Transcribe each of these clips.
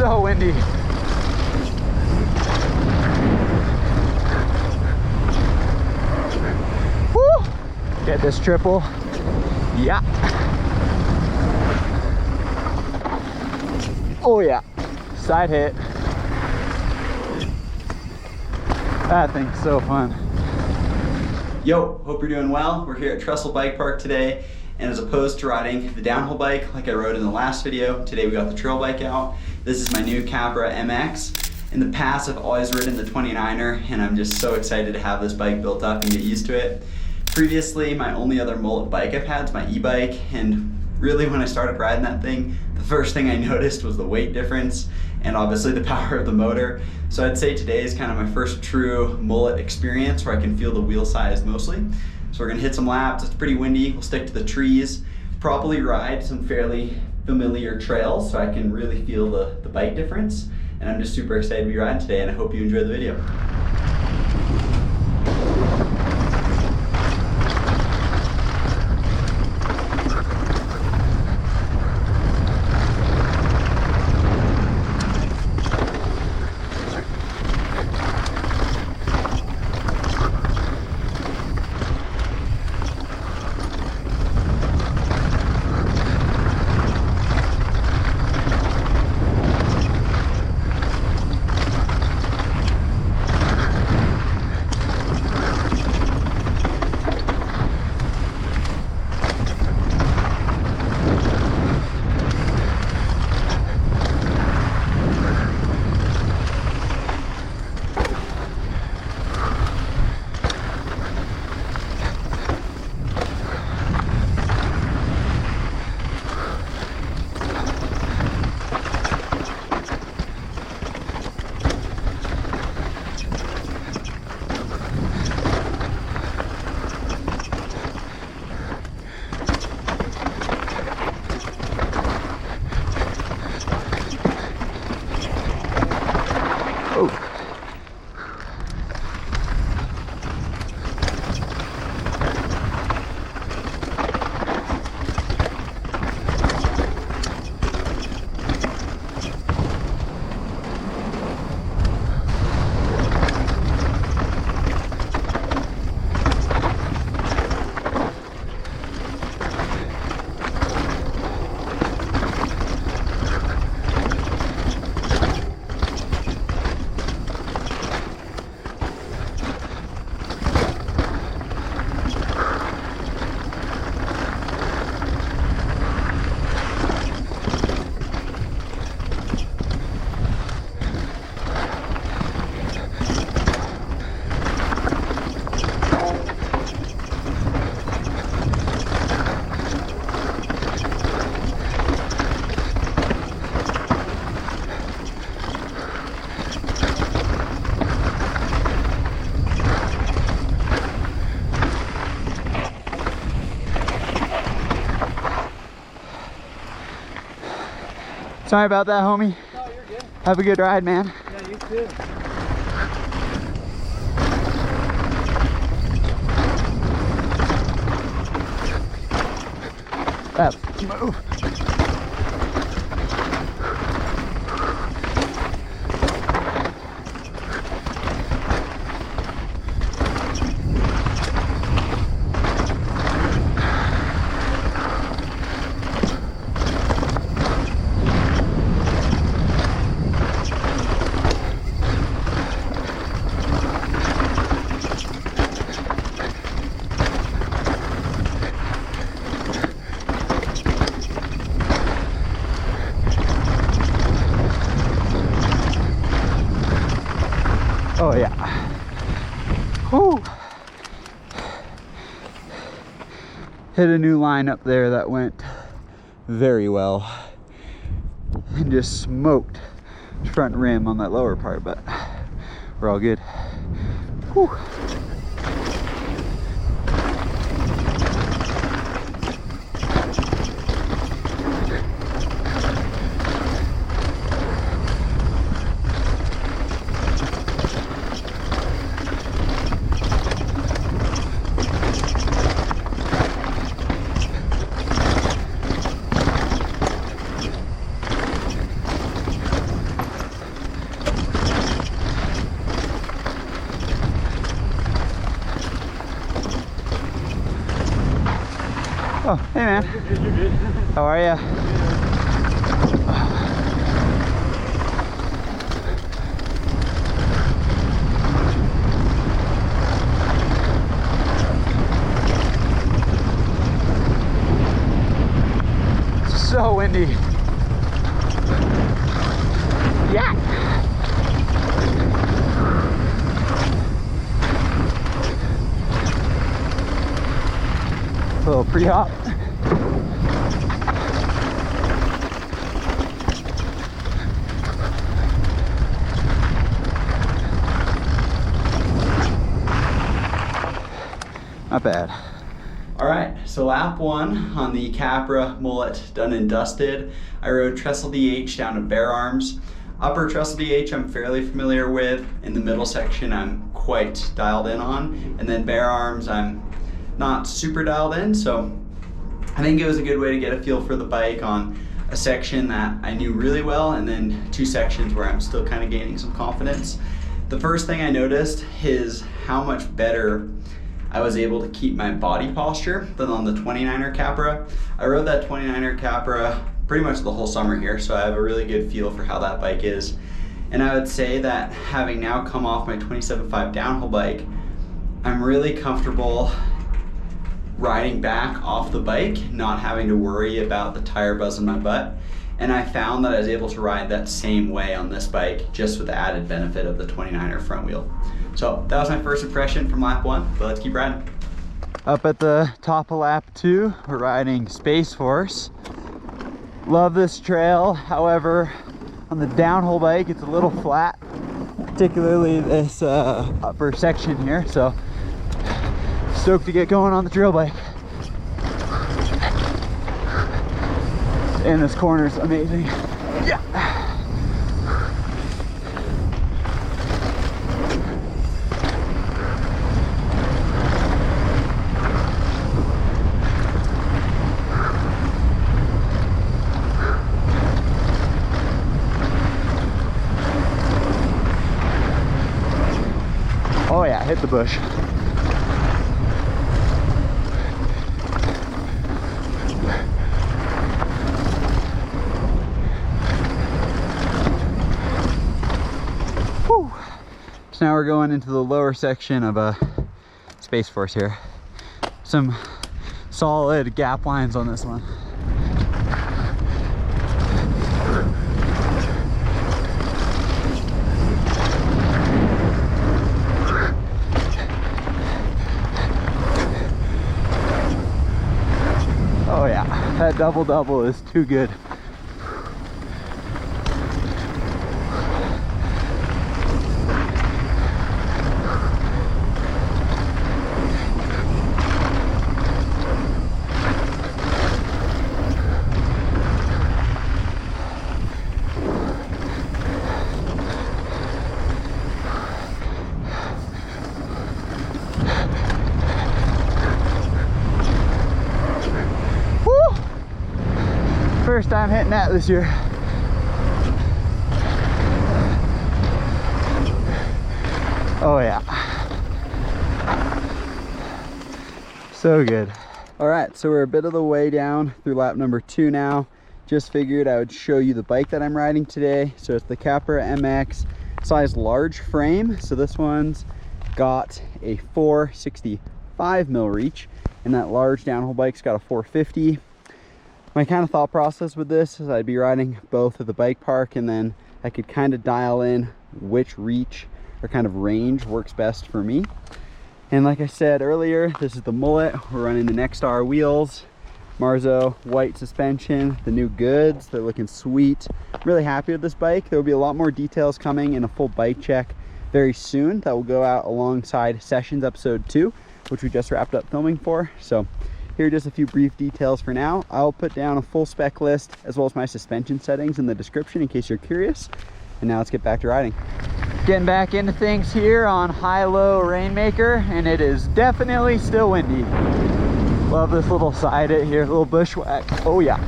so windy. Woo! Get this triple. Yeah. Oh yeah. Side hit. That thing's so fun. Yo, hope you're doing well. We're here at Trestle Bike Park today, and as opposed to riding the downhill bike like I rode in the last video, today we got the trail bike out. This is my new Capra MX. In the past, I've always ridden the 29er, and I'm just so excited to have this bike built up and get used to it. Previously, my only other Mullet bike I've had is my e-bike, and really when I started riding that thing, the first thing I noticed was the weight difference and obviously the power of the motor. So I'd say today is kind of my first true Mullet experience where I can feel the wheel size mostly. So we're gonna hit some laps. It's pretty windy. We'll stick to the trees, probably ride some fairly familiar trails so I can really feel the bike difference. And I'm just super excited to be riding today, and I hope you enjoy the video. Sorry about that, homie. No, you're good. Have a good ride, man. Yeah, you too. Move. Oh yeah. Whew. Hit a new line up there that went very well and just smoked front rim on that lower part, but we're all good. Whew. Oh, hey man. You're good. How are ya? It's so windy. Yeah. A little pre-hop. Not bad. All right, so lap 1 on the Capra Mullet done and dusted. I rode Trestle DH down to Bare Arms. Upper Trestle DH I'm fairly familiar with. In the middle section I'm quite dialed in on. And then Bare Arms I'm not super dialed in, so I think it was a good way to get a feel for the bike on a section that I knew really well, and then 2 sections where I'm still kind of gaining some confidence. The first thing I noticed is how much better I was able to keep my body posture than on the 29er Capra. I rode that 29er Capra pretty much the whole summer here, so I have a really good feel for how that bike is. And I would say that having now come off my 27.5 downhill bike, I'm really comfortable riding back off the bike, not having to worry about the tire buzz in my butt. And I found that I was able to ride that same way on this bike, just with the added benefit of the 29er front wheel. So that was my first impression from lap 1, but let's keep riding. Up at the top of lap 2, we're riding Space Force. Love this trail, however, on the downhill bike, it's a little flat, particularly this upper section here, so stoked to get going on the trail bike. And this corner is amazing. Yeah. Oh yeah, hit the bush. Whew. So now we're going into the lower section of Space Force here. Some solid gap lines on this one. Oh yeah, that double is too good. First time hitting that this year. Oh yeah. So good. All right, so we're a bit of the way down through lap number 2 now. Just figured I would show you the bike that I'm riding today. So it's the Capra MX size large frame. So this one's got a 465 mil reach, and that large downhill bike's got a 450. My kind of thought process with this is I'd be riding both at the bike park, and then I could kind of dial in which reach or kind of range works best for me. And like I said earlier, this is the Mullet. We're running the Nexstar wheels, Marzo white suspension, the new goods. They're looking sweet. I'm really happy with this bike. There will be a lot more details coming in a full bike check very soon that will go out alongside Sessions episode 2, which we just wrapped up filming for. So here are just a few brief details for now. I'll put down a full spec list as well as my suspension settings in the description in case you're curious. And now let's get back to riding. Getting back into things here on high-low Rainmaker, and it is definitely still windy. Love this little side hit here, little bushwhack. Oh yeah.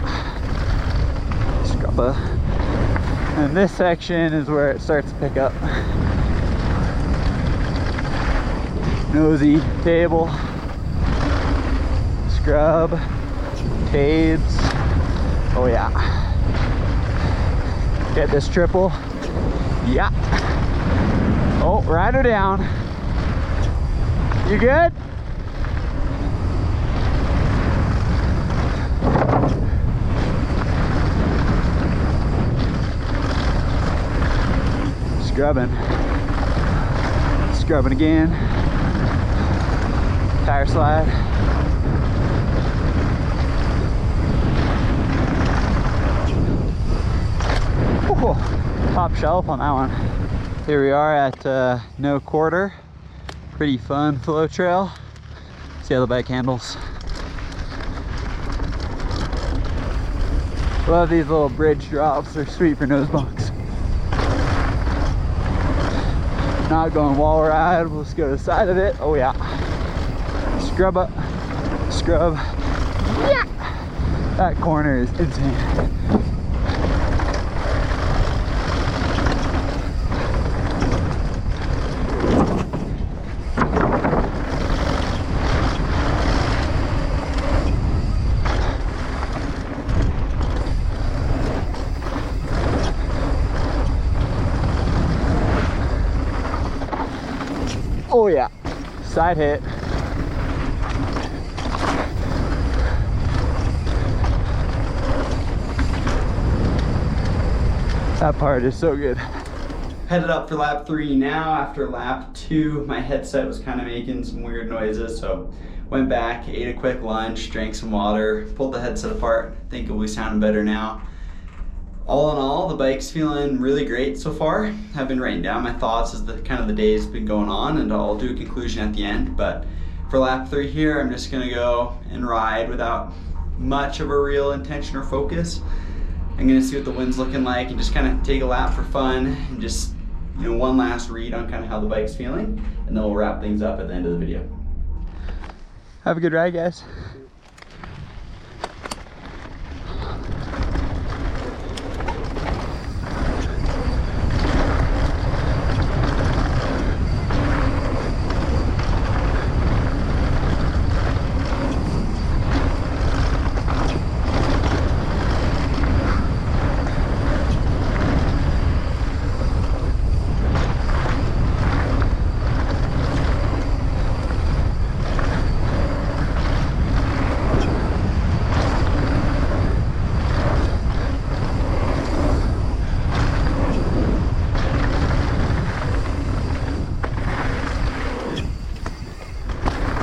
Scrubba. And this section is where it starts to pick up. Nosy table. Scrub. Fades. Oh yeah. Get this triple. Yeah. Oh, ride her down. You good? Scrubbing. Scrubbing again. Tire slide. Ooh, top shelf on that one. Here we are at no quarter. Pretty fun flow trail. See how the bike handles. Love these little bridge drops. They're sweet for nose bunks. Not going wall ride. We'll just go to the side of it. Oh yeah. Scrub up. Scrub. Yeah. That corner is insane. Oh yeah, side hit. That part is so good. Headed up for lap 3 now. After lap 2, my headset was kind of making some weird noises, so went back, ate a quick lunch, drank some water, pulled the headset apart. I think it'll be sounding better now. All in all, the bike's feeling really great so far. I've been writing down my thoughts as the day's been going on, and I'll do a conclusion at the end. But for lap 3 here, I'm just gonna go and ride without much of a real intention or focus. I'm gonna see what the wind's looking like and just kind of take a lap for fun and just, you know, one last read on kind of how the bike's feeling, and then we'll wrap things up at the end of the video. Have a good ride, guys.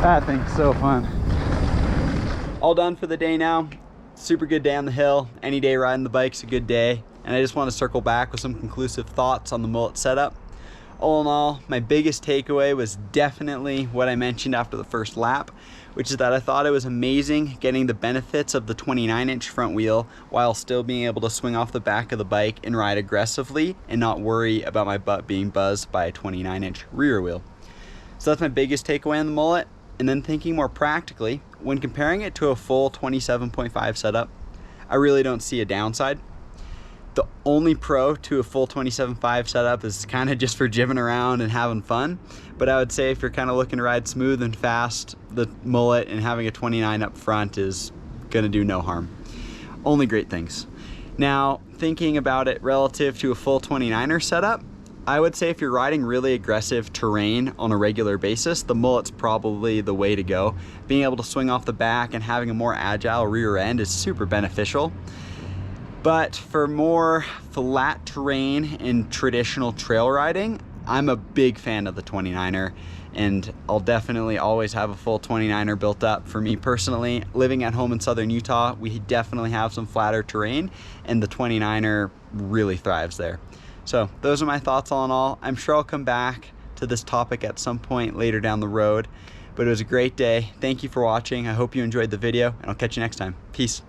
That thing's so fun. All done for the day now. Super good day on the hill. Any day riding the bike's a good day. And I just want to circle back with some conclusive thoughts on the Mullet setup. All in all, my biggest takeaway was definitely what I mentioned after the first lap, which is that I thought it was amazing getting the benefits of the 29-inch front wheel while still being able to swing off the back of the bike and ride aggressively and not worry about my butt being buzzed by a 29-inch rear wheel. So that's my biggest takeaway on the Mullet. And then thinking more practically, when comparing it to a full 27.5 setup, I really don't see a downside. The only pro to a full 27.5 setup is kind of just for jibbing around and having fun. But I would say if you're kind of looking to ride smooth and fast, the Mullet and having a 29 up front is gonna do no harm. Only great things. Now, thinking about it relative to a full 29er setup, I would say if you're riding really aggressive terrain on a regular basis, the Mullet's probably the way to go. Being able to swing off the back and having a more agile rear end is super beneficial. But for more flat terrain and traditional trail riding, I'm a big fan of the 29er, and I'll definitely always have a full 29er built up. For me personally, living at home in southern Utah, we definitely have some flatter terrain, and the 29er really thrives there. So those are my thoughts all in all. I'm sure I'll come back to this topic at some point later down the road, but it was a great day. Thank you for watching. I hope you enjoyed the video, and I'll catch you next time. Peace.